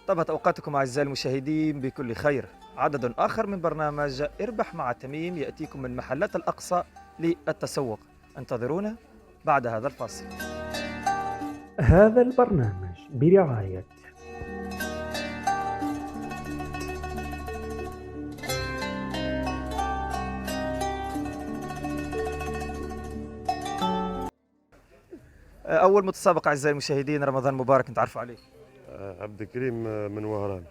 طابت أوقاتكم أعزائي المشاهدين بكل خير. عدد آخر من برنامج اربح مع تميم يأتيكم من محلات الأقصى للتسوق. انتظرونا بعد هذا الفاصل. هذا البرنامج برعاية أول متسابق أعزائي المشاهدين، رمضان مبارك نتعرفوا عليه. عبد الكريم من وهران.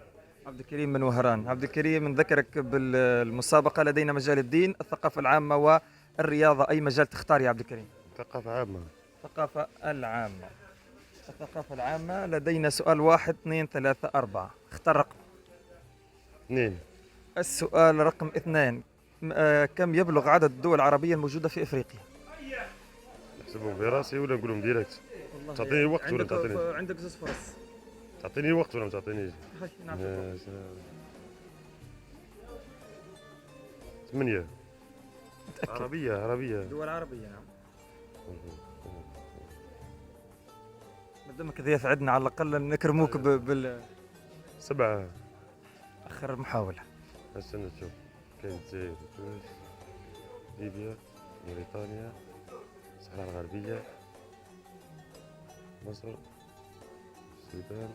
عبد الكريم من وهران. عبد الكريم نذكرك بالمسابقة، لدينا مجال الدين، الثقافة العامة والرياضة. أي مجال تختار يا عبد الكريم؟ ثقافة عامة. الثقافة العامة. الثقافة العامة. لدينا سؤال 1 2 3 4، اختر رقم. 2. السؤال رقم 2. كم يبلغ عدد الدول العربية الموجودة في إفريقيا؟ نحسبهم في راسي ولا نقولهم ديريكت؟ تعطيني وقت ولا تعطيني؟ عندك زوج فرص. تعطيني وقت ولا ما تعطينيش؟ نعطيك. 8. متأكد؟ عربية. دول عربية، نعم. مادامك ضيف عندنا على الأقل نكرموك 7. آخر محاولة. استنى نشوف. كاين الجزائر وتونس، ليبيا، موريتانيا، الصحراء الغربية، مصر، السودان،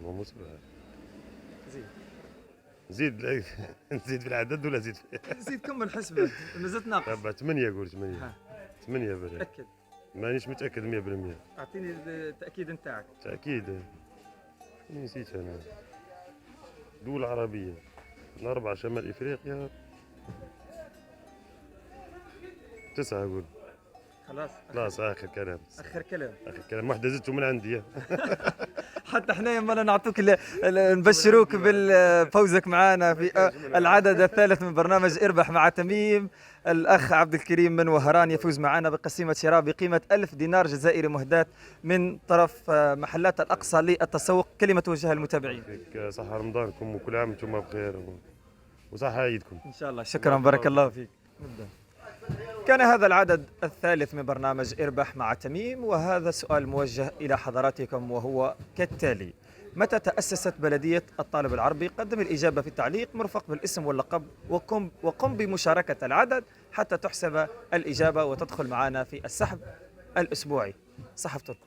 مصر. زيد نزيد نزيد في العدد ولا زيد زيد كمل حسبة، مازلت ناقص. طب 8 قول 8. ها. 8 برا. تأكد؟ مانيش متأكد 100%. أعطيني التأكيد نتاعك. تأكيد. نسيت أنا. دول عربية من 4 شمال إفريقيا. 9 أقول. خلاص آخر كلام. آخر كلام. آخر كلام. واحدة زدته من عندي. حتى احنا يما نعطوك نبشروك بفوزك معنا في العدد الثالث من برنامج اربح مع تميم. الأخ عبد الكريم من وهران يفوز معنا بقسيمة شراء بقيمة 1000 دينار جزائري مهداة من طرف محلات الأقصى للتسوق. كلمة توجهها للمتابعين. فيك صحة رمضانكم وكل عام وانتم بخير وصحة عيدكم إن شاء الله. شكرا، بارك الله فيك. نبدأ. كان هذا العدد الثالث من برنامج اربح مع تميم، وهذا سؤال موجه إلى حضراتكم وهو كالتالي: متى تأسست بلدية الطالب العربي؟ قدم الإجابة في التعليق مرفق بالاسم واللقب، وقم بمشاركة العدد حتى تحسب الإجابة وتدخل معنا في السحب الأسبوعي. سحبت لكم.